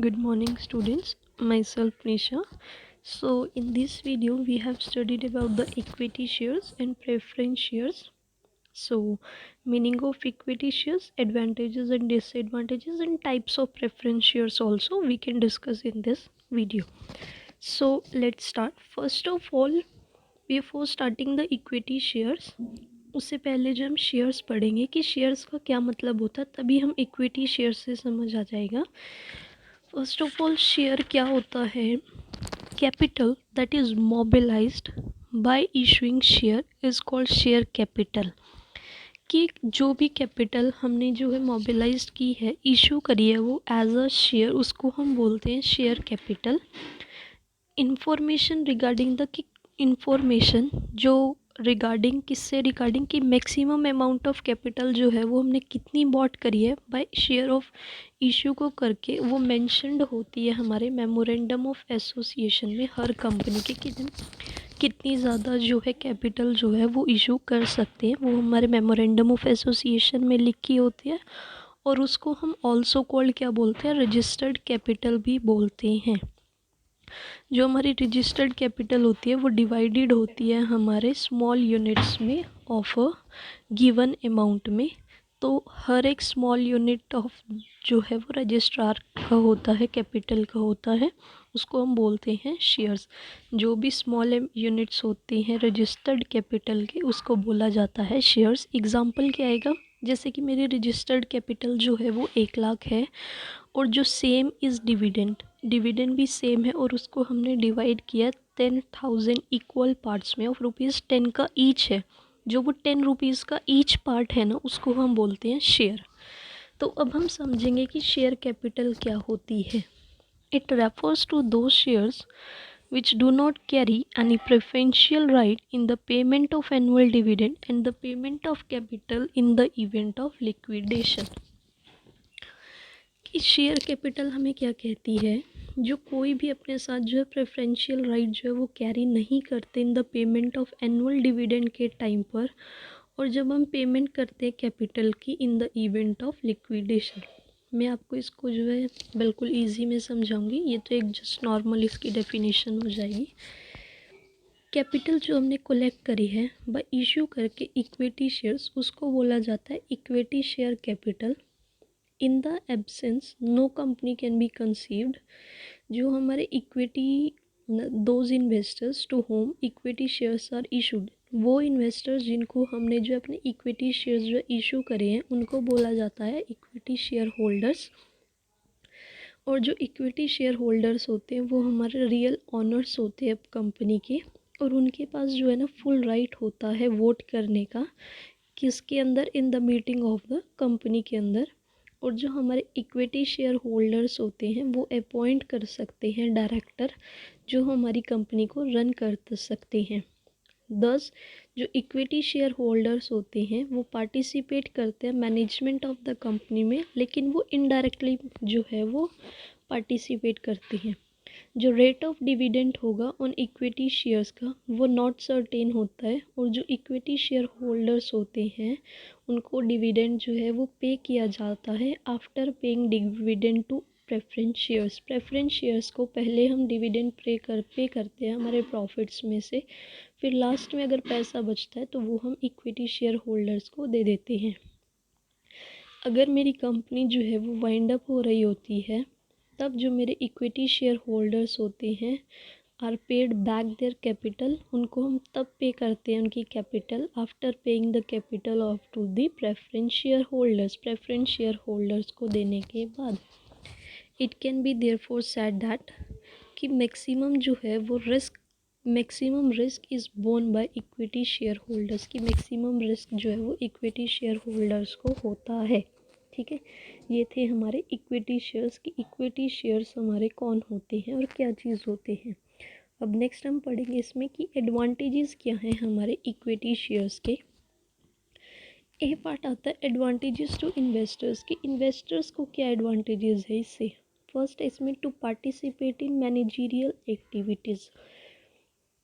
Good morning students, myself Nisha. So in this video we have studied about the equity shares and preference shares. So meaning of equity shares, advantages and disadvantages, and types of preference shares also we can discuss in this video. So let's start. First of all, before starting the equity shares, उससे पहले जो हम shares पढ़ेंगे कि shares का क्या मतलब होता है, तभी हम इक्विटी शेयर से समझ आ जाएगा. फर्स्ट ऑफ ऑल, शेयर क्या होता है? Capital that is mobilised bye issuing share is called share capital. कि जो भी कैपिटल हमने जो है मोबिलाइज की है, इशू करी है, वो एज अ शेयर, उसको हम बोलते हैं share capital. Information regarding the information जो रिगार्डिंग किससे रिगार्डिंग कि मैक्सिमम अमाउंट ऑफ कैपिटल जो है वो हमने कितनी बॉट करी है बाय शेयर ऑफ इशू को करके, वो मेंशन्ड होती है हमारे मेमोरेंडम ऑफ एसोसिएशन में. हर कंपनी के कितनी ज़्यादा जो है कैपिटल जो है वो इशू कर सकते हैं, वो हमारे मेमोरेंडम ऑफ एसोसिएशन में लिखी होती है. और उसको हम ऑल्सो कॉल्ड क्या बोलते हैं? रजिस्टर्ड कैपिटल भी बोलते हैं. जो हमारी रजिस्टर्ड कैपिटल होती है वो डिवाइडेड होती है हमारे स्मॉल यूनिट्स में ऑफ अ गिवन अमाउंट में. तो हर एक स्मॉल यूनिट ऑफ जो है वो रजिस्ट्रार का होता है, कैपिटल का होता है, उसको हम बोलते हैं शेयर्स. जो भी स्मॉल यूनिट्स होती हैं रजिस्टर्ड कैपिटल के, उसको बोला जाता है शेयर्स. एग्जांपल क्या आएगा? जैसे कि मेरी रजिस्टर्ड कैपिटल जो है वो 1,00,000 है, और जो सेम इज़ डिविडेंड भी सेम है, और उसको हमने डिवाइड किया 10,000 इक्वल पार्ट्स में ऑफ ₹10 का ईच है. जो वो 10 रुपीज़ का ईच पार्ट है ना, उसको हम बोलते हैं शेयर. तो अब हम समझेंगे कि शेयर कैपिटल क्या होती है. इट रेफर्स टू दो shares which do not carry any preferential right in the payment of annual dividend and the payment of capital in the event of liquidation. कि शेयर कैपिटल हमें क्या कहती है? जो कोई भी अपने साथ जो है प्रेफरेंशियल राइट जो है वो कैरी नहीं करते in the payment of annual dividend के टाइम पर, और जब हम पेमेंट करते हैं कैपिटल की in the event of liquidation. मैं आपको इसको जो है बिल्कुल इजी में समझाऊंगी. ये तो एक जस्ट नॉर्मल इसकी डेफिनेशन हो जाएगी. कैपिटल जो हमने कलेक्ट करी है बाय इशू करके इक्विटी शेयर्स, उसको बोला जाता है equity share capital. In the absence no company can be conceived. जो हमारे equity, those investors to whom equity shares are issued, वो इन्वेस्टर्स जिनको हमने जो अपने इक्विटी शेयर्स जो इशू करे हैं, उनको बोला जाता है इक्विटी शेयर होल्डर्स. और जो इक्विटी शेयर होल्डर्स होते हैं वो हमारे रियल ऑनर्स होते हैं कंपनी के, और उनके पास जो है ना फुल राइट होता है वोट करने का. किसके अंदर? In the meeting of the company के अंदर. और जो हमारे इक्विटी शेयर होल्डर्स होते हैं वो अपॉइंट कर सकते हैं डायरेक्टर, जो हमारी कंपनी को रन कर सकते हैं. दस, जो इक्विटी शेयर होल्डर्स होते हैं वो पार्टिसिपेट करते हैं मैनेजमेंट ऑफ द कंपनी में, लेकिन वो इनडायरेक्टली जो है वो पार्टिसिपेट करते हैं. जो रेट ऑफ डिविडेंड होगा ऑन इक्विटी शेयर्स का वो नॉट सर्टेन होता है, और जो इक्विटी शेयर होल्डर्स होते हैं उनको डिविडेंड जो है वो पे किया जाता है after paying dividend to preference shares. Preference shares को पहले हम डिविडेंड पे करते हैं हमारे प्रॉफिट्स में से, फिर लास्ट में अगर पैसा बचता है तो वो हम इक्विटी शेयर होल्डर्स को दे देते हैं. अगर मेरी कंपनी जो है वो वाइंड अप हो रही होती है, तब जो मेरे इक्विटी शेयर होल्डर्स होते हैं are paid back their capital. उनको हम तब पे करते हैं उनकी capital after paying the capital of to the preference share holders. Preference share holders को देने के बाद it can be therefore said that कि मैक्सिमम जो है वो maximum risk is borne by equity share holders. की मैक्सिमम रिस्क जो है वो इक्विटी शेयर होल्डर्स को होता है. ठीक है, ये थे हमारे इक्विटी शेयर्स. की इक्विटी शेयर्स हमारे कौन होते हैं और क्या चीज़ होते हैं. अब नेक्स्ट हम पढ़ेंगे इसमें कि एडवांटेजेस क्या हैं हमारे इक्विटी शेयर्स के. ए पार्ट आता है एडवांटेजेस टू इन्वेस्टर्स. की इन्वेस्टर्स को क्या एडवांटेजेस है इससे. फर्स्ट इसमें to participate in managerial activities.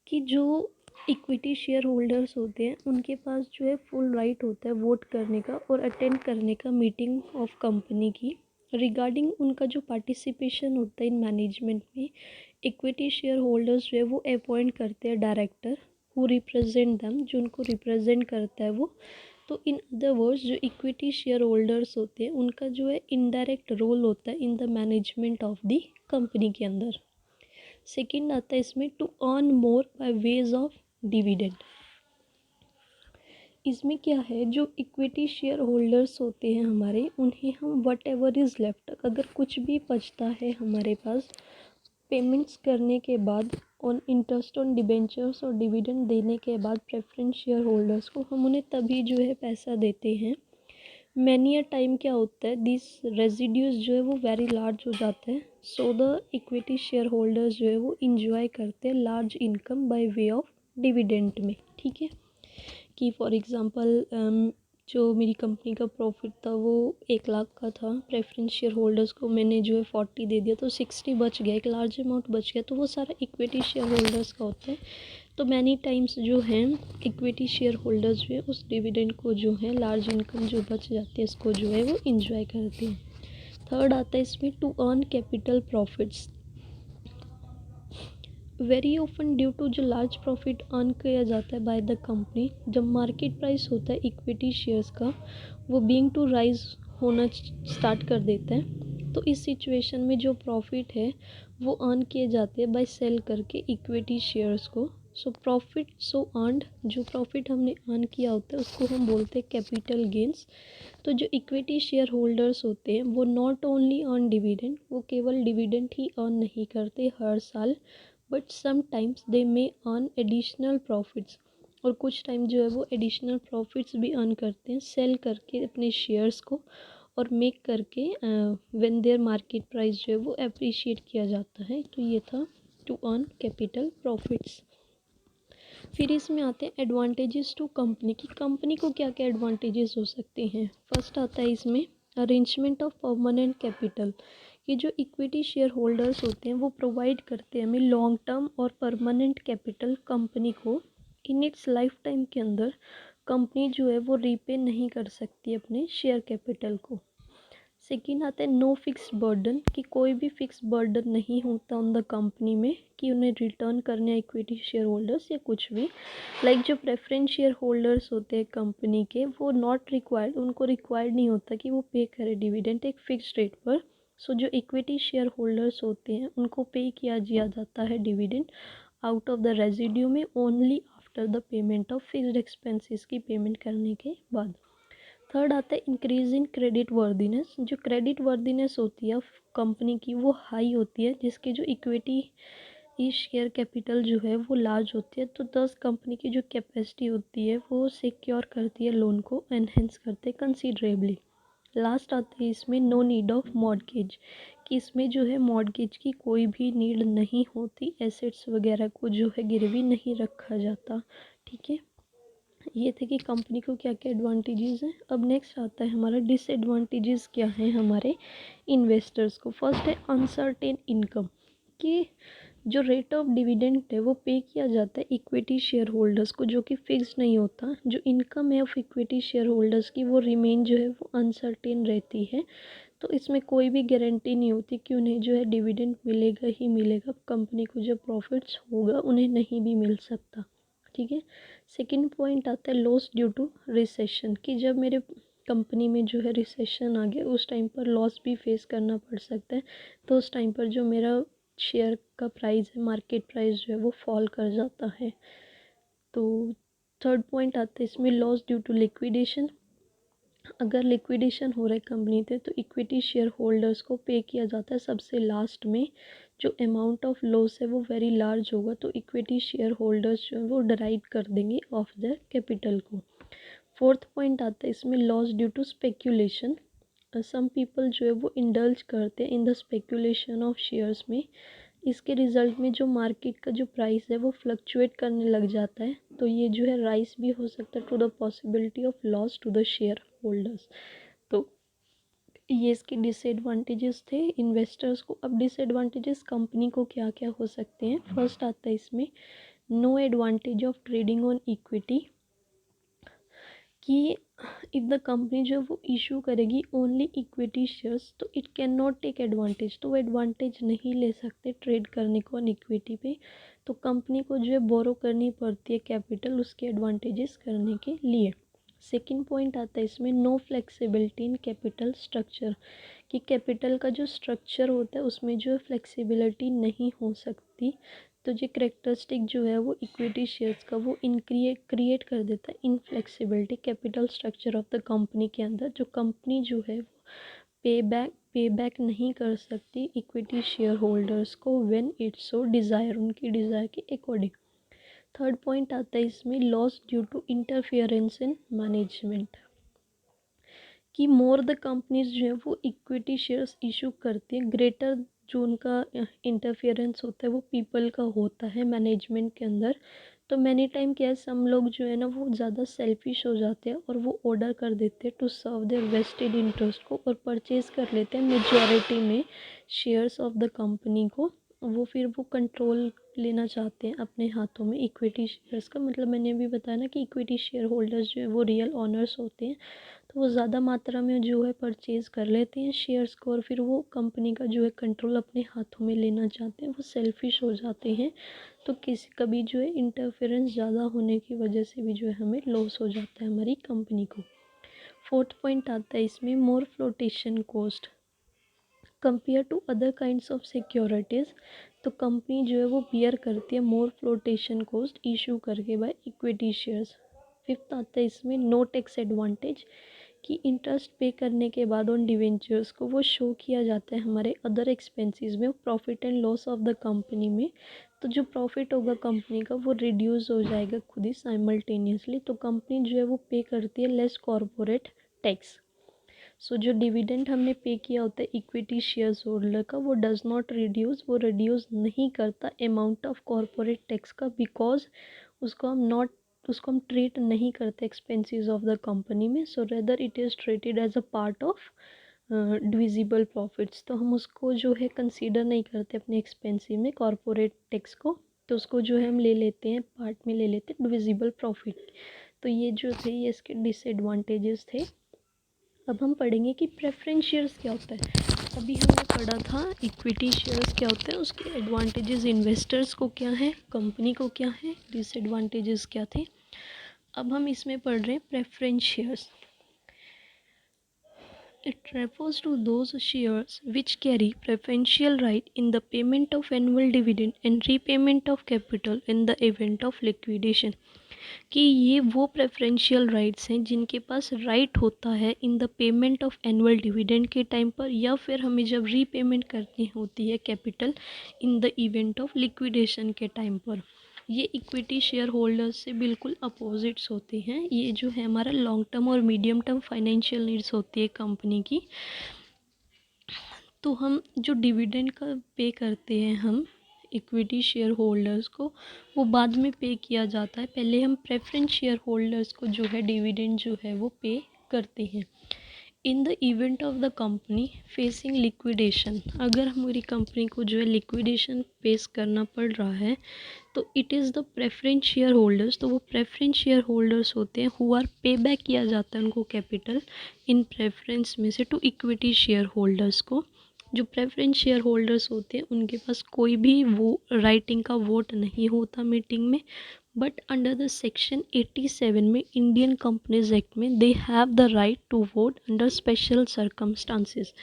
कि जो इक्विटी शेयर होल्डर्स होते हैं उनके पास जो है फुल राइट होता है वोट करने का और अटेंड करने का मीटिंग ऑफ कंपनी की. रिगार्डिंग उनका जो पार्टिसिपेशन होता है इन मैनेजमेंट में, इक्विटी शेयर होल्डर्स जो है वो अपॉइंट करते हैं डायरेक्टर हु रिप्रेजेंट देम, जो उनको रिप्रेजेंट करता है वो। तो इन अदर वर्ड्स जो इक्विटी शेयर होल्डर्स होते हैं उनका जो है इनडायरेक्ट रोल होता है in the management of the company के अंदर। सेकंड आता है इसमें to earn more by ways of dividend. इसमें क्या है, जो इक्विटी शेयर होल्डर्स होते हैं हमारे, उन्हें हम वट एवर इज़ लेफ्ट, अगर कुछ भी बचता है हमारे पास पेमेंट्स करने के बाद, ऑन इंटरेस्ट ऑन डिबेंचर्स और डिविडेंड देने के बाद प्रेफरेंस शेयर होल्डर्स को, हम उन्हें तभी जो है पैसा देते हैं। मैनी अ टाइम क्या होता है, दिस रेजिड्यूज जो है वो वेरी लार्ज हो जाता है, so the equity share holders जो है वो इंजॉय करते हैं large income by way of dividend में। ठीक है, कि फॉर एग्ज़ाम्पल जो मेरी कंपनी का प्रॉफिट था वो 1 लाख का था, प्रेफरेंस शेयर होल्डर्स को मैंने जो है 40 दे दिया, तो 60 बच गया, एक लार्ज अमाउंट बच गया, तो वो सारा इक्विटी शेयर होल्डर्स का होता है। तो मैनी टाइम्स जो है इक्विटी शेयर होल्डर्स जो है उस डिविडेंड को जो है लार्ज इनकम जो बच जाती है उसको जो है वो इंजॉय करते हैं। थर्ड आता है इसमें to earn capital profits. Very often due to जो लार्ज प्रॉफिट अर्न किया जाता है बाय द कंपनी, जब मार्केट प्राइस होता है इक्विटी शेयर्स का वो बीइंग टू राइज होना स्टार्ट कर देता है, तो इस सिचुएशन में जो प्रॉफिट है वो अर्न किए जाते हैं बाय सेल करके इक्विटी शेयर्स को। सो प्रॉफिट सो अर्नड, जो प्रॉफिट हमने अर्न किया होता है उसको हम बोलते हैं कैपिटल गेंस। तो जो इक्विटी शेयर होल्डर्स होते हैं वो नॉट ओनली अर्न डिविडेंड, वो केवल डिविडेंड ही अर्न नहीं करते हर साल, but sometimes they may earn additional profits, और कुछ टाइम जो है वो एडिशनल प्रॉफिट्स भी अर्न करते हैं सेल करके अपने शेयर्स को, और मेक करके व्हेन देयर मार्केट प्राइस जो है वो अप्रिशिएट किया जाता है। तो ये था टू अर्न कैपिटल प्रॉफिट्स। फिर इसमें आते हैं एडवांटेजेस टू कंपनी, की कंपनी को क्या क्या एडवांटेजेस हो सकते हैं। फर्स्ट आता है इसमें अरेंजमेंट ऑफ परमानेंट कैपिटल, कि जो इक्विटी शेयर होल्डर्स होते हैं वो प्रोवाइड करते हैं हमें लॉन्ग टर्म और परमानेंट कैपिटल कंपनी को। इन इट्स लाइफ टाइम के अंदर कंपनी जो है वो रीपे नहीं कर सकती अपने शेयर कैपिटल को। सेकेंड आता है नो फिक्स बर्डन, कि कोई भी फिक्स बर्डन नहीं होता ऑन द कंपनी में कि उन्हें रिटर्न करने इक्विटी शेयर होल्डर्स या कुछ भी। लाइक जो प्रेफरेंस शेयर होल्डर्स होते हैं कंपनी के, वो नॉट रिक्वायर्ड, उनको रिक्वायर्ड नहीं होता कि वो पे करें डिविडेंड एक फिक्स रेट पर। सो जो इक्विटी शेयर होल्डर्स होते हैं उनको पे किया जाता है dividend out of the residue में, only after the payment of fixed expenses की पेमेंट करने के बाद। थर्ड आता है इंक्रीज इन क्रेडिट वर्दीनेस, जो क्रेडिट वर्दीनेस होती है कंपनी की वो हाई होती है, जिसके जो इक्विटी शेयर कैपिटल जो है वो लार्ज होती है, तो 10 कंपनी की जो कैपेसिटी होती है वो सिक्योर करती है लोन को, एनहेंस करते हैं कंसीडरेबली। लास्ट आती है इसमें नो नीड ऑफ मॉर्गेज, कि इसमें जो है मॉर्गेज की कोई भी नीड नहीं होती, एसेट्स वगैरह को जो है गिरवी नहीं रखा जाता। ठीक है, ये थे कि कंपनी को क्या क्या एडवांटेजेस हैं। अब नेक्स्ट आता है हमारा डिसएडवांटेजेस क्या हैं हमारे इन्वेस्टर्स को। फर्स्ट है अनसर्टेन इनकम, कि जो रेट ऑफ डिविडेंड है वो पे किया जाता है इक्विटी शेयर होल्डर्स को, जो कि फिक्स नहीं होता। जो इनकम है ऑफ इक्विटी शेयर होल्डर्स की वो रिमेन जो है वो अनसर्टेन रहती है, तो इसमें कोई भी गारंटी नहीं होती कि उन्हें जो है डिविडेंड मिलेगा ही मिलेगा, कंपनी को जो प्रॉफिट्स होगा उन्हें नहीं भी मिल सकता। ठीक है, सेकंड पॉइंट आता है लॉस ड्यू टू रिसेशन, कि जब मेरे कंपनी में जो है रिसेशन आ गया उस टाइम पर लॉस भी फेस करना पड़ सकता है, तो उस टाइम पर जो मेरा शेयर का प्राइस है, मार्केट प्राइस जो है वो फॉल कर जाता है। तो थर्ड पॉइंट आता है इसमें लॉस ड्यू टू लिक्विडेशन, अगर लिक्विडेशन हो रहा है कंपनी पे तो इक्विटी शेयर होल्डर्स को पे किया जाता है सबसे लास्ट में, जो अमाउंट ऑफ लॉस है वो वेरी लार्ज होगा, तो इक्विटी शेयर होल्डर्स जो है वो डिराइड कर देंगे ऑफ देयर कैपिटल को। फोर्थ पॉइंट आता है इसमें loss due to speculation, some people जो है वो इंडल्ज करते हैं in the speculation of shares में, इसके रिज़ल्ट में जो मार्केट का जो प्राइस है वो फ्लक्चुएट करने लग जाता है, तो ये जो है राइस भी हो सकता है to the possibility of loss to the share holders. तो ये इसके डिसएडवांटेजेस थे इन्वेस्टर्स को। अब डिसएडवांटेजेस कंपनी को क्या क्या हो सकते हैं। फर्स्ट आता है इसमें no advantage of trading on equity, कि इफ़ द कंपनी जो है वो इशू करेगी ओनली इक्विटी शेयर्स, तो it can not take advantage, तो वो एडवांटेज नहीं ले सकते ट्रेड करने को ऑन इक्विटी पे। तो कंपनी को जो है बोरो करनी पड़ती है कैपिटल उसके एडवांटेजेस करने के लिए। सेकंड पॉइंट आता है इसमें no flexibility in capital structure, कि कैपिटल का जो स्ट्रक्चर होता है उसमें जो है फ्लेक्सिबिलिटी नहीं हो सकती। तो ये करेक्टरिस्टिक जो है वो इक्विटी शेयर्स का वो क्रिएट कर देता है inflexibility capital structure of the company के अंदर, जो कंपनी जो है पे बैक नहीं कर सकती इक्विटी शेयर होल्डर्स को व्हेन इट्स सो डिज़ायर, उनकी डिज़ायर के अकॉर्डिंग। थर्ड पॉइंट आता है इसमें loss due to interference in management, कि मोर द कंपनीज जो है वो इक्विटी शेयर्स इशू करती हैं, ग्रेटर जो उनका इंटरफेरेंस होता है वो पीपल का होता है मैनेजमेंट के अंदर। तो मैनी टाइम क्या है, सम लोग जो है ना वो ज़्यादा सेल्फिश हो जाते हैं और वो ऑर्डर कर देते हैं to serve their vested interest को और परचेज़ कर लेते हैं मेजॉरिटी में शेयर्स ऑफ द कंपनी को। वो फिर वो कंट्रोल लेना चाहते हैं अपने हाथों में इक्विटी शेयर्स का, मतलब मैंने अभी बताया ना कि इक्विटी शेयर होल्डर्स जो है वो रियल ओनर्स होते हैं। तो वो ज़्यादा मात्रा में जो है परचेज़ कर लेते हैं शेयर्स को और फिर वो कंपनी का जो है कंट्रोल अपने हाथों में लेना चाहते हैं, वो सेल्फिश हो जाते हैं। तो किसी कभी जो है इंटरफेरेंस ज़्यादा होने की वजह से भी जो है हमें लॉस हो जाता है हमारी कंपनी को। फोर्थ पॉइंट आता है इसमें more flotation cost compare to other kinds of securities. तो कंपनी जो है वो बियर करती है मोर फ्लोटेशन कॉस्ट इशू करके बाय इक्विटी शेयर्स। फिफ्थ आता है इसमें नो टैक्स एडवांटेज, कि इंटरेस्ट पे करने के बाद उन डिवेंचर्स को वो शो किया जाता है हमारे अदर एक्सपेंसेस में, profit and loss of the company में। तो जो प्रॉफिट होगा कंपनी का वो रिड्यूस हो जाएगा खुद ही साइमल्टेनियसली। तो कंपनी जो है वो पे करती है लेस कॉरपोरेट टैक्स। सो जो डिविडेंड हमने पे किया होता है इक्विटी शेयर्स होल्डर का वो डज़ नॉट रिड्यूस, वो रिड्यूस नहीं करता अमाउंट ऑफ कॉरपोरेट टैक्स का, बिकॉज उसको हम ट्रीट नहीं करते एक्सपेंसेस ऑफ द कंपनी में। So rather it is treated as a part of divisible profits. तो हम उसको जो है कंसीडर नहीं करते अपने एक्सपेंसिव में कॉरपोरेट टैक्स को, तो उसको जो है हम ले लेते हैं पार्ट में ले लेते हैं डिविजिबल प्रॉफिट। तो ये जो थे ये इसके डिसएडवांटेजेस थे। अब हम पढ़ेंगे कि प्रेफरेंस शेयर्स क्या होता है। अभी हमने पढ़ा था इक्विटी शेयर्स क्या होते हैं, उसके एडवांटेजेस इन्वेस्टर्स को क्या है, कंपनी को क्या है, डिसएडवांटेजेस क्या थे। अब हम इसमें पढ़ रहे हैं preference shares. It refers to those shares which carry preferential right in the payment of annual dividend and repayment of capital in the event of liquidation, कि ये वो प्रेफरेंशियल राइट्स हैं जिनके पास राइट होता है in the payment of annual dividend के time पर, या फिर हमें जब रीपेमेंट करनी होती है capital in the event of liquidation के टाइम पर। ये इक्विटी शेयर होल्डर्स से बिल्कुल अपोजिट्स होते हैं। ये जो है हमारा लॉन्ग टर्म और मीडियम टर्म फाइनेंशियल नीड्स होती है कंपनी की। तो हम जो डिविडेंड का पे करते हैं हम इक्विटी शेयर होल्डर्स को, वो बाद में पे किया जाता है। पहले हम प्रेफरेंस शेयर होल्डर्स को जो है डिविडेंड जो है वो पे करते हैं। In the event of the company facing liquidation, अगर हमारी कंपनी को जो है लिक्विडेशन फेस करना पड़ रहा है तो it is the preference share holders, तो वो प्रेफरेंस शेयर होल्डर्स होते हैं हु आर पे बैक किया जाता है उनको कैपिटल इन प्रेफरेंस में से टू इक्विटी शेयर होल्डर्स को। जो प्रेफरेंस शेयर होल्डर्स होते हैं उनके पास कोई भी वो राइटिंग का वोट नहीं होता मीटिंग में, बट अंडर द सेक्शन 87 में इंडियन कंपनीज एक्ट में they have the right to vote under special circumstances.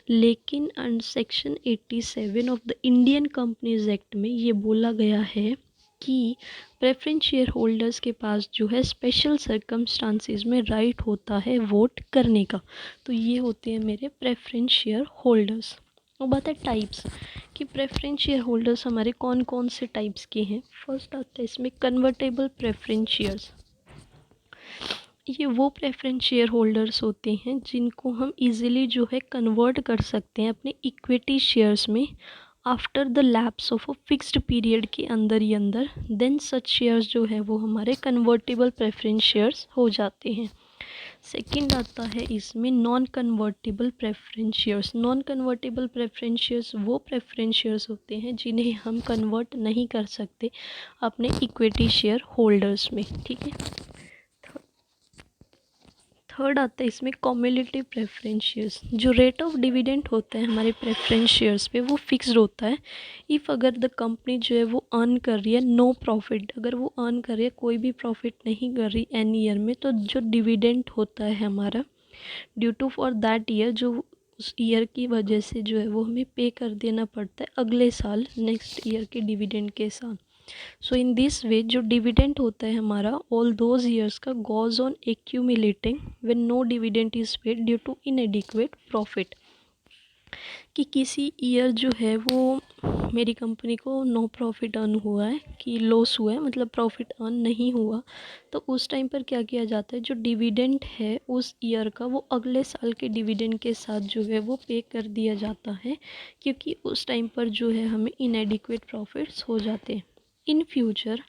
लेकिन section 87 of the Indian companies act में ये बोला गया है कि प्रेफरेंस शेयर होल्डर्स के पास जो है स्पेशल सर्कमस्टांसेस में राइट होता है वोट करने का। तो ये होते हैं मेरे प्रेफरेंस शेयर होल्डर्स। अब बात है टाइप्स, कि प्रेफरेंस शेयर होल्डर्स हमारे कौन कौन से टाइप्स के हैं। फर्स्ट आता है इसमें कन्वर्टेबल प्रेफरेंस शेयर्स। ये वो प्रेफरेंस शेयर होल्डर्स होते हैं जिनको हम इजीली जो है कन्वर्ट कर सकते हैं अपने इक्विटी शेयर्स में after the lapse of a fixed period के अंदर ही अंदर। देन सच शेयर्स जो है वो हमारे कन्वर्टेबल प्रेफरेंस शेयर्स हो जाते हैं। सेकंड आता है इसमें non convertible preference shares. Non convertible preference shares वो प्रेफरेंस शेयर्स होते हैं जिन्हें हम कन्वर्ट नहीं कर सकते अपने इक्विटी शेयर होल्डर्स में, ठीक है। थर्ड आता है इसमें कॉम्युलेटिव प्रेफरेंस शेयर्स। जो रेट ऑफ डिविडेंड होता है हमारे प्रेफरेंस शेयर्स पे वो फिक्स्ड होता है। इफ़ अगर द कंपनी जो है वो अर्न कर रही है नो प्रॉफिट, अगर वो अर्न कर रही है कोई भी प्रॉफिट नहीं कर रही एन ईयर में, तो जो डिविडेंड होता है हमारा due to for that year, जो उस ईयर की वजह से जो है वो हमें पे कर देना पड़ता है अगले साल नेक्स्ट ईयर के डिविडेंड के साथ। सो इन दिस वे जो डिविडेंड होता है हमारा ऑल दोज ईयर्स का goes on accumulating when no dividend is paid due to inadequate profit. कि किसी ईयर जो है वो मेरी कंपनी को नो प्रॉफिट अर्न हुआ है कि लॉस हुआ है, मतलब प्रॉफिट अर्न नहीं हुआ, तो उस टाइम पर क्या किया जाता है, जो डिविडेंड है उस ईयर का वो अगले साल के डिविडेंड के साथ जो है वो पे कर दिया जाता है, क्योंकि उस टाइम पर जो है हमें इनएडिक्वेट प्रॉफिट्स हो जाते हैं। इन फ्यूचर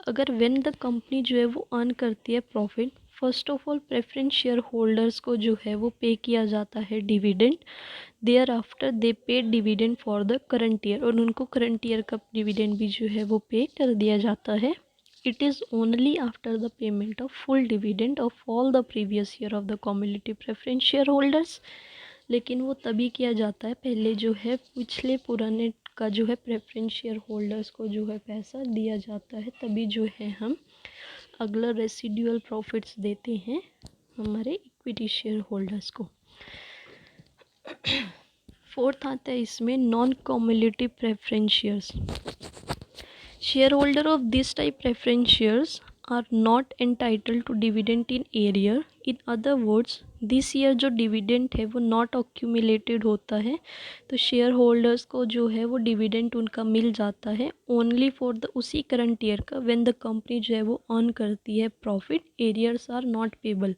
अगर व्हेन द कंपनी जो है वो अर्न करती है profit, first of all preference share holders को जो है वो पे किया जाता है dividend. There after they paid dividend for the current year, और उनको करंट ईयर का डिविडेंड भी जो है वो पे कर दिया जाता है। It is only after the payment of full dividend of all the previous year of the cumulative preference share holders. लेकिन वो तभी किया जाता है पहले जो है पिछले पुराने का जो है प्रेफरेंस शेयर होल्डर्स को जो है पैसा दिया जाता है, तभी जो है हम अगला रेसिडुअल प्रॉफिट्स देते हैं हमारे इक्विटी शेयर होल्डर्स को। फोर्थ आता है इसमें non cumulative preference shares. Share holder of this type preference shares are not entitled to dividend in arrear. In other words this year जो डिविडेंड है वो नॉट अक्यूमुलेटेड होता है, तो शेयर होल्डर्स को जो है वो डिविडेंड उनका मिल जाता है ओनली फॉर द उसी करंट ईयर का व्हेन द कंपनी जो है वो अर्न करती है profit. Arrears are not payable.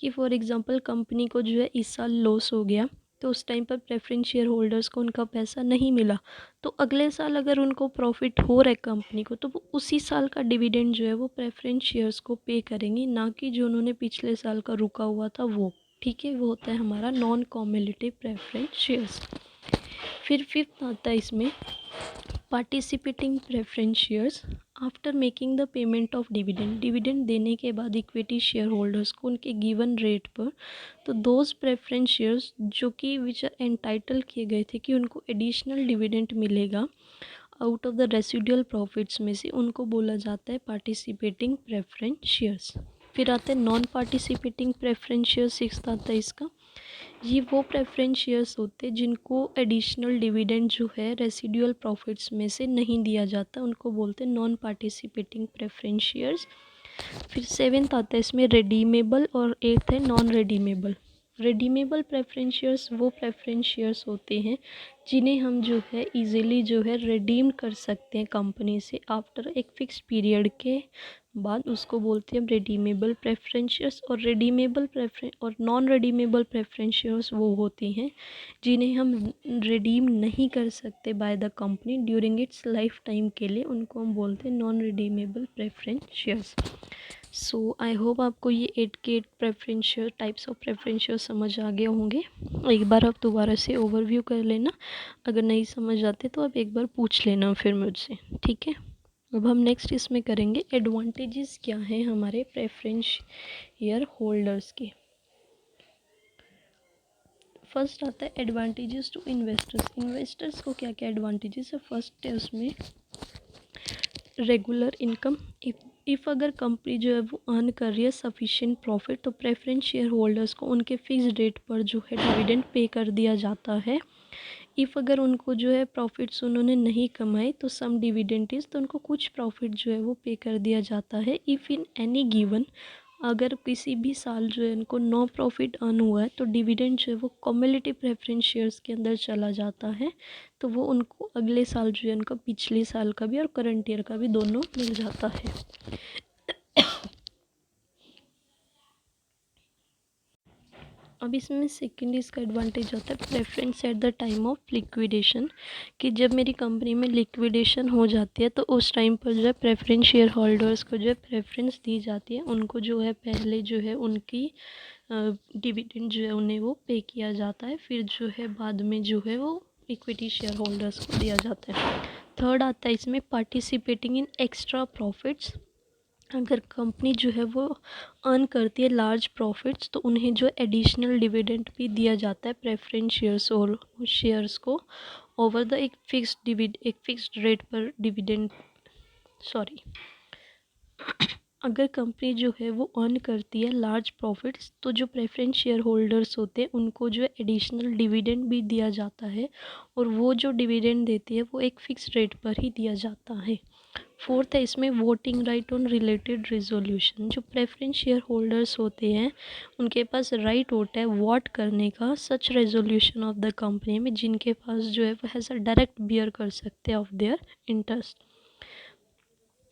कि फॉर एग्जांपल कंपनी को जो है इस साल लॉस हो गया, तो उस टाइम पर प्रेफरेंस शेयर होल्डर्स को उनका पैसा नहीं मिला, तो अगले साल अगर उनको प्रॉफिट हो रहा है कंपनी को, तो वो उसी साल का डिविडेंड जो है वो प्रेफरेंस शेयर्स को पे करेंगे, ना कि जो उन्होंने पिछले साल का रुका हुआ था वो। ठीक है, वो होता है हमारा नॉन कम्युलेटिव प्रेफरेंस शेयर्स। फिर फिफ्थ आता है इसमें participating preference shares. After making the payment of dividend, dividend देने के बाद इक्विटी शेयर होल्डर्स को उनके गिवन रेट पर, तो दोज प्रेफरेंस शेयर्स जो कि विच आर एंटाइटल किए गए थे कि उनको एडिशनल डिविडेंड मिलेगा out of the residual profits में से, उनको बोला जाता है पार्टिसिपेटिंग प्रेफरेंस शेयर्स। फिर आते हैं non participating preference shares, sixth आता है इसका। ये वो प्रेफरेंस शेयर्स होते हैं जिनको एडिशनल डिविडेंड जो है रेसिडुअल प्रॉफिट्स में से नहीं दिया जाता, उनको बोलते हैं नॉन पार्टिसिपेटिंग प्रेफरेंस शेयर्स। फिर सेवेंथ आता है इसमें रेडीमेबल, और एट्थ है non redeemable. Redeemable preference shares वो प्रेफरेंस शेयर्स होते हैं जिन्हें हम जो है इजीली जो है रिडीम कर सकते हैं कंपनी से आफ्टर एक फिक्स पीरियड के बाद, उसको बोलते हैं रेडीमेबल प्रेफरेंस शेयर्स। और रेडीमेबल प्रेफरेंस और नॉन रेडीमेबल प्रेफरेंस शेयर्स वो होती हैं जिन्हें हम रिडीम नहीं कर सकते bye the company during its life time के लिए, उनको हम बोलते हैं non redeemable preference shares. So I hope आपको ये 8 के 8 preference share types of preference share समझ आ गए होंगे। एक बार आप दोबारा से ओवरव्यू कर लेना, अगर नहीं समझ आते तो आप एक बार पूछ लेना फिर मुझसे, ठीक है। अब हम नेक्स्ट इसमें करेंगे एडवांटेजेस क्या हैं हमारे प्रेफरेंस शेयर होल्डर्स के। फर्स्ट आता है एडवांटेजेस टू इन्वेस्टर्स। इन्वेस्टर्स को क्या क्या एडवांटेजेस है, फर्स्ट है उसमें रेगुलर इनकम। इफ़ अगर कंपनी जो है वो अर्न कर रही है सफिशिएंट प्रॉफिट, तो प्रेफरेंस शेयर होल्डर्स को उनके फिक्स डेट पर जो है डिविडेंड पे कर दिया जाता है। इफ़ अगर उनको जो है प्रॉफिट्स उन्होंने नहीं कमाए तो सम डिविडेंड तो उनको कुछ प्रॉफिट जो है वो पे कर दिया जाता है। इफ़ इन एनी गिवन, अगर किसी भी साल जो है उनको नो प्रॉफिट अर्न हुआ है, तो डिविडेंड जो है वो कम्युलेटिव प्रेफरेंस शेयर्स के अंदर चला जाता है, तो वो उनको अगले साल जो है उनका पिछले साल का भी और करंट ईयर का भी दोनों मिल जाता है। अब इसमें सेकेंड इसका एडवांटेज होता है preference eight the time of liquidation, कि जब मेरी कंपनी में लिक्विडेशन हो जाती है तो उस टाइम पर जो है प्रेफरेंस शेयर होल्डर्स को जो है प्रेफरेंस दी जाती है, उनको जो है पहले जो है उनकी डिविडेंड जो है उन्हें वो पे किया जाता है, फिर जो है बाद में जो है वो इक्विटी शेयर होल्डर्स को दिया जाता है। थर्ड आता है इसमें पार्टिसिपेटिंग इन एक्स्ट्रा प्रॉफिट्स। अगर कंपनी जो है वो अर्न करती है लार्ज प्रॉफिट्स तो उन्हें जो एडिशनल डिविडेंड भी दिया जाता है प्रेफरेंस शेयर्स और शेयर्स को ओवर द एक फिक्स्ड रेट पर डिविडेंड सॉरी अगर कंपनी जो है वो अर्न करती है लार्ज प्रॉफिट्स तो जो प्रेफरेंस शेयर होल्डर्स होते हैं उनको जो एडिशनल डिविडेंड भी दिया जाता है और वो जो डिविडेंड देती है वो एक फ़िक्स रेट पर ही दिया जाता है। फोर्थ है इसमें voting right on related resolution. जो प्रेफरेंस शेयर होल्डर्स होते हैं उनके पास राइट होता है वोट करने का सच रेजोल्यूशन ऑफ द कंपनी में जिनके पास जो है वो ऐसा डायरेक्ट बियर कर सकते हैं ऑफ देयर इंटरेस्ट।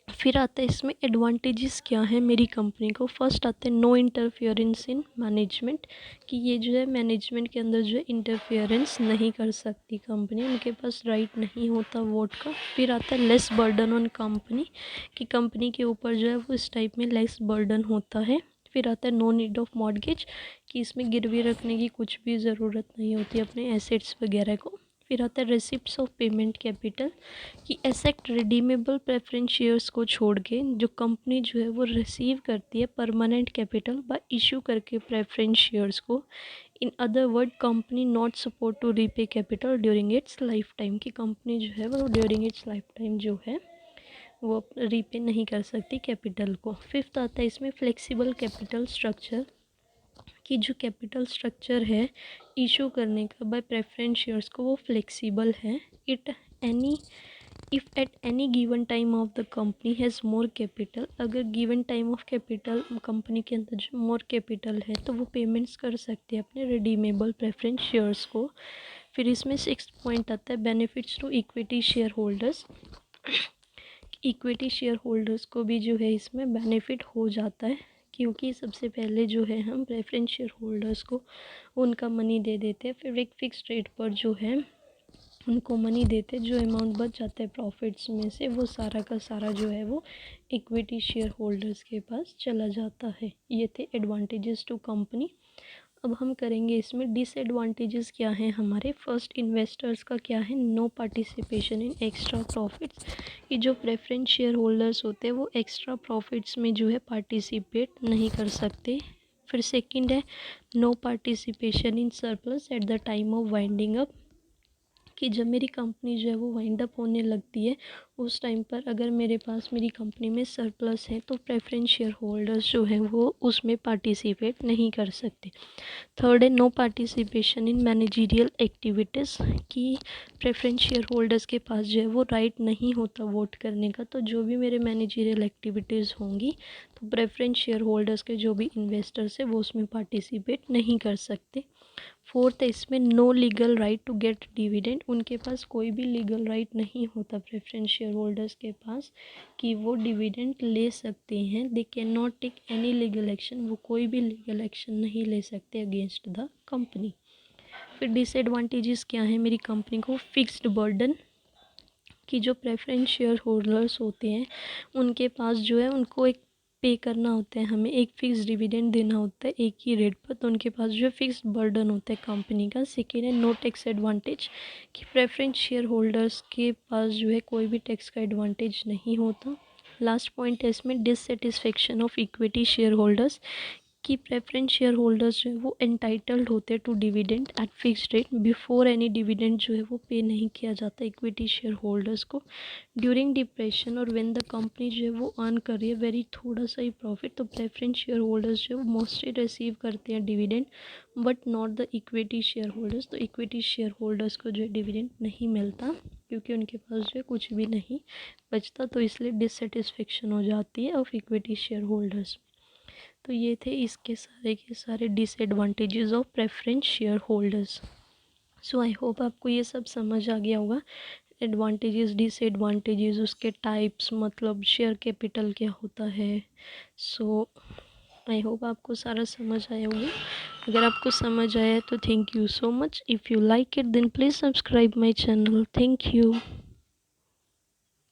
फिर आता है इसमें एडवांटेजेस क्या है मेरी कंपनी को। फर्स्ट आते हैं नो इंटरफियरेंस इन मैनेजमेंट, कि ये जो है मैनेजमेंट के अंदर जो है इंटरफियरेंस नहीं कर सकती कंपनी, उनके पास राइट नहीं होता वोट का। फिर आता है लेस बर्डन ऑन कंपनी, कि कंपनी के ऊपर जो है वो इस टाइप में लेस बर्डन होता है। फिर आता है नो नीड ऑफ मॉर्गेज, कि इसमें गिरवी रखने की कुछ भी ज़रूरत नहीं होती अपने एसेट्स वगैरह को। फिर आता है रेसिप्ट्स ऑफ पेमेंट कैपिटल, कि एसेट रिडीमेबल प्रेफरेंस शेयर्स को छोड़ के जो कंपनी जो है वो रिसीव करती है परमानेंट कैपिटल बाय इशू करके प्रेफरेंस शेयर्स को। In other word company not support to repay capital during its life time, की कंपनी जो है वो ड्यूरिंग इट्स लाइफ टाइम जो है वो रीपे नहीं कर सकती कैपिटल को। फिफ्थ आता है इसमें फ्लेक्सिबल कैपिटल स्ट्रक्चर, कि जो कैपिटल स्ट्रक्चर है इशू करने का बाय प्रेफरेंस शेयर्स को वो फ्लेक्सिबल है। It any if at any given time of the company has more capital, अगर given time of capital company के अंदर जो मोर कैपिटल है तो वो पेमेंट्स कर सकते हैं अपने रिडीमेबल प्रेफरेंस शेयर्स को। फिर इसमें सिक्स पॉइंट आता है benefits to equity share holders. Equity share holders को भी जो है इसमें बेनिफिट हो जाता है, क्योंकि सबसे पहले जो है हम प्रेफरेंस शेयर होल्डर्स को उनका मनी दे देते हैं, फिर एक फ़िक्स रेट पर जो है उनको मनी देते, जो अमाउंट बच जाता है प्रॉफिट्स में से वो सारा का सारा जो है वो इक्विटी शेयर होल्डर्स के पास चला जाता है। ये थे एडवांटेजेस टू कंपनी। अब हम करेंगे इसमें डिसएडवांटेजेस क्या हैं हमारे। फर्स्ट इन्वेस्टर्स का क्या है, no participation in extra profits, कि जो प्रेफरेंस शेयर होल्डर्स होते हैं वो एक्स्ट्रा प्रॉफिट्स में जो है पार्टिसिपेट नहीं कर सकते। फिर सेकंड है no participation in surplus at the time of winding up, कि जब मेरी कंपनी जो है वो वाइंड अप होने लगती है उस टाइम पर अगर मेरे पास मेरी कंपनी में सरप्लस है तो प्रेफरेंस शेयर होल्डर्स जो हैं वो उसमें पार्टिसिपेट नहीं कर सकते। थर्ड है no participation in managerial activities, कि प्रेफरेंस शेयर होल्डर्स के पास जो है वो राइट नहीं होता वोट करने का, तो जो भी मेरे मैनेजरियल एक्टिविटीज़ होंगी तो प्रेफरेंस शेयर होल्डर्स के जो भी इन्वेस्टर्स है वो उसमें पार्टिसिपेट नहीं कर सकते। फोर्थ है इसमें no legal right to get dividend, उनके पास कोई भी लीगल राइट नहीं होता प्रेफरेंस शेयर होल्डर्स के पास कि वो डिविडेंड ले सकते हैं। They can not take any legal action, वो कोई भी लीगल एक्शन नहीं ले सकते अगेंस्ट द कंपनी। फिर डिसएडवांटेजेस क्या है मेरी कंपनी को, फिक्स्ड बर्डन, कि जो प्रेफरेंस शेयर होल्डर्स होते हैं उनके पास जो है उनको एक पे करना होता है, हमें एक फ़िक्स डिविडेंड देना होता है एक ही रेट पर, तो उनके पास जो है फिक्स बर्डन होता है कंपनी का। सेकेंड है नो टैक्स एडवांटेज, कि प्रेफरेंस शेयर होल्डर्स के पास जो है कोई भी टैक्स का एडवांटेज नहीं होता। लास्ट पॉइंट है इसमें dissatisfaction of equity share holders, कि प्रेफरेंस शेयर होल्डर्स जो है वो एंटाइटल्ड होते हैं to dividend at fixed rate, before any dividend जो है वो पे नहीं किया जाता इक्विटी शेयर होल्डर्स को। ड्यूरिंग डिप्रेशन और व्हेन द कंपनी जो है वो अर्न कर रही है वेरी थोड़ा सा ही प्रॉफिट, तो प्रेफरेंस शेयर होल्डर्स जो है वो मोस्टली रिसीव करते हैं dividend but not the equity share holders, तो इक्विटी शेयर होल्डर्स को जो है डिविडेंड नहीं मिलता क्योंकि उनके पास जो है कुछ भी नहीं बचता, तो इसलिए डिससेटिस्फेक्शन हो जाती है ऑफ इक्विटी शेयर होल्डर्स। तो ये थे इसके सारे के सारे disadvantages of preference share holders. So I hope आपको ये सब समझ आ गया होगा, एडवांटेजेस डिसएडवांटेजेस उसके टाइप्स, मतलब शेयर कैपिटल क्या होता है। सो आई होप आपको सारा समझ आया होगा। अगर आपको समझ आया तो thank you so much. If you like it then please subscribe my channel. Thank you.